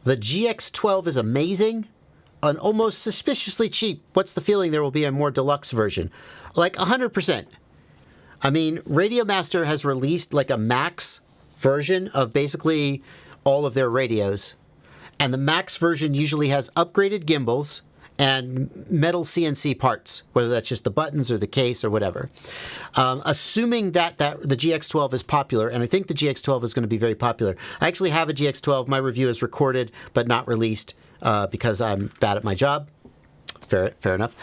The GX12 is amazing and almost suspiciously cheap. What's the feeling there will be a more deluxe version? Like 100%. I mean, Radiomaster has released like a max version of basically all of their radios. And the max version usually has upgraded gimbals and metal CNC parts, whether that's just the buttons or the case or whatever. Assuming that the GX12 is popular, and I think the GX12 is going to be very popular. I actually have a GX12. My review is recorded but not released because I'm bad at my job. Fair enough.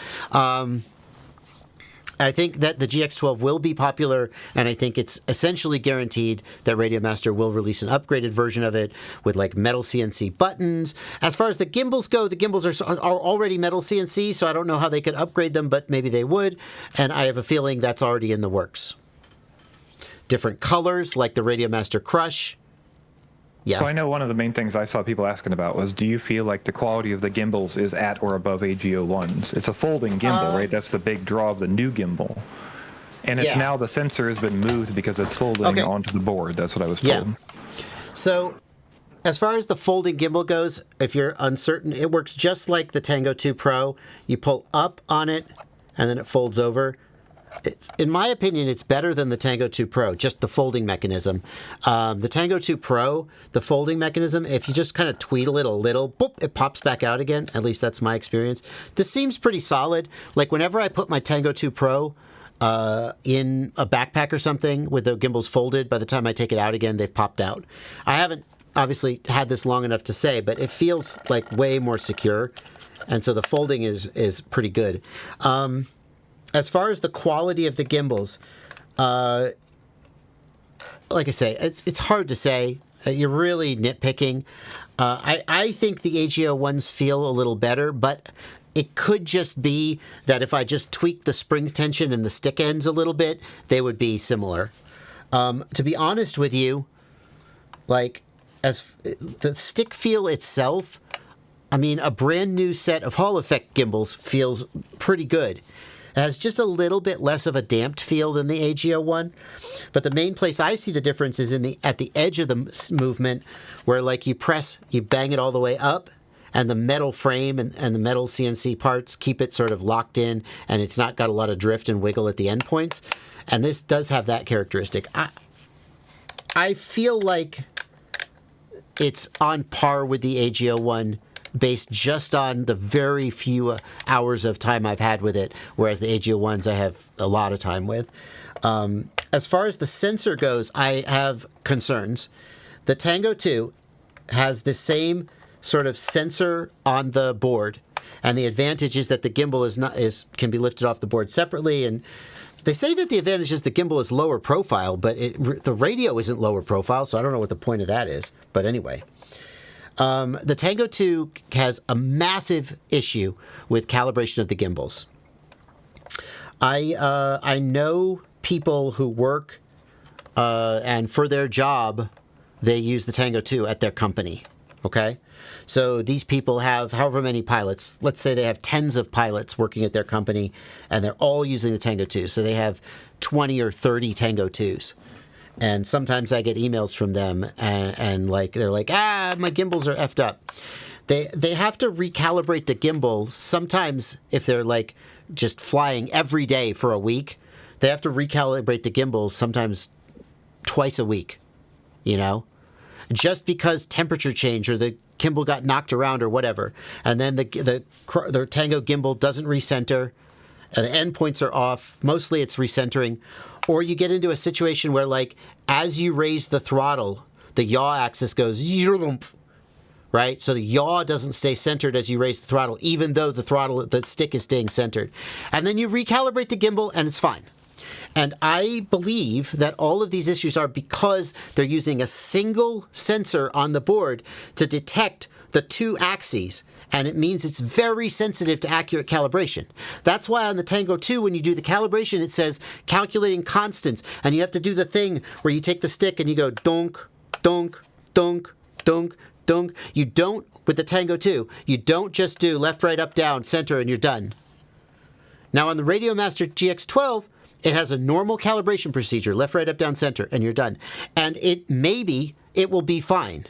I think that the GX12 will be popular, and I think it's essentially guaranteed that Radiomaster will release an upgraded version of it with like metal CNC buttons. As far as the gimbals go, the gimbals are already metal CNC, so I don't know how they could upgrade them, but maybe they would, and I have a feeling that's already in the works. Different colors, like the Radiomaster Crush. Yeah. So I know one of the main things I saw people asking about was, do you feel like the quality of the gimbals is at or above AG01s? It's a folding gimbal, right? That's the big draw of the new gimbal. And it's now the sensor has been moved because it's folding onto the board. That's what I was told. Yeah. So as far as the folding gimbal goes, if you're uncertain, it works just like the Tango 2 Pro. You pull up on it, and then it folds over. In my opinion, it's better than the Tango 2 Pro, just the folding mechanism. The Tango 2 Pro, the folding mechanism, if you just kind of tweedle it a little, boop, it pops back out again. At least that's my experience. This seems pretty solid. Like whenever I put my Tango 2 Pro in a backpack or something with the gimbals folded, by the time I take it out again, they've popped out. I haven't obviously had this long enough to say, but it feels like way more secure. And so the folding is pretty good. As far as the quality of the gimbals, like I say, it's hard to say. You're really nitpicking. I think the AG01s feel a little better, but it could just be that if I just tweak the spring tension and the stick ends a little bit, they would be similar. To be honest with you, like as the stick feel itself, I mean, a brand new set of Hall effect gimbals feels pretty good. It has just a little bit less of a damped feel than the AG01, but the main place I see the difference is at the edge of the movement, where like you bang it all the way up, and the metal frame and the metal CNC parts keep it sort of locked in, and it's not got a lot of drift and wiggle at the end points. And this does have that characteristic. I feel like it's on par with the AG01 based just on the very few hours of time I've had with it, whereas the AG01s I have a lot of time with. As far as the sensor goes, I have concerns. The Tango 2 has the same sort of sensor on the board, and the advantage is that the gimbal can be lifted off the board separately, and they say that the advantage is the gimbal is lower profile, but the radio isn't lower profile, so I don't know what the point of that is. But anyway. The Tango 2 has a massive issue with calibration of the gimbals. I know people who work and for their job they use the Tango 2 at their company. Okay, so these people have however many pilots. Let's say they have tens of pilots working at their company, and they're all using the Tango 2. So they have 20 or 30 Tango 2s. And sometimes I get emails from them, and like they're like, my gimbals are effed up. They have to recalibrate the gimbal. Sometimes if they're like just flying every day for a week, they have to recalibrate the gimbals sometimes twice a week, you know, just because temperature change or the gimbal got knocked around or whatever. And then the Tango gimbal doesn't recenter, and the endpoints are off. Mostly it's recentering. Or you get into a situation where, like, as you raise the throttle, the yaw axis goes, right? So the yaw doesn't stay centered as you raise the throttle, even though the stick is staying centered. And then you recalibrate the gimbal, and it's fine. And I believe that all of these issues are because they're using a single sensor on the board to detect the two axes. And it means it's very sensitive to accurate calibration. That's why on the Tango 2, when you do the calibration, it says calculating constants. And you have to do the thing where you take the stick and you go dunk, dunk, dunk, dunk, dunk. You don't, with the Tango 2, you don't just do left, right, up, down, center, and you're done. Now on the Radiomaster GX12, it has a normal calibration procedure, left, right, up, down, center, and you're done. And it will be fine.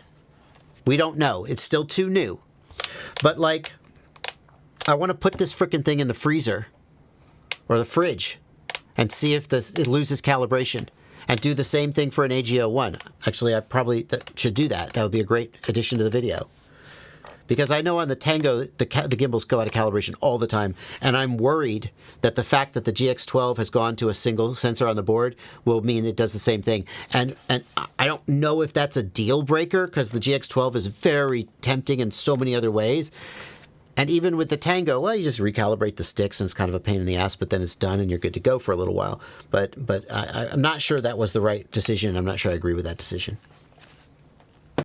We don't know. It's still too new. But like, I want to put this frickin' thing in the freezer or the fridge and see if it loses calibration, and do the same thing for an AG01. Actually, I probably should do that. That would be a great addition to the video. Because I know on the Tango, the gimbals go out of calibration all the time, and I'm worried that the fact that the GX12 has gone to a single sensor on the board will mean it does the same thing. And I don't know if that's a deal breaker, because the GX12 is very tempting in so many other ways. And even with the Tango, well, you just recalibrate the sticks, and it's kind of a pain in the ass, but then it's done and you're good to go for a little while. But I'm not sure that was the right decision. I'm not sure I agree with that decision.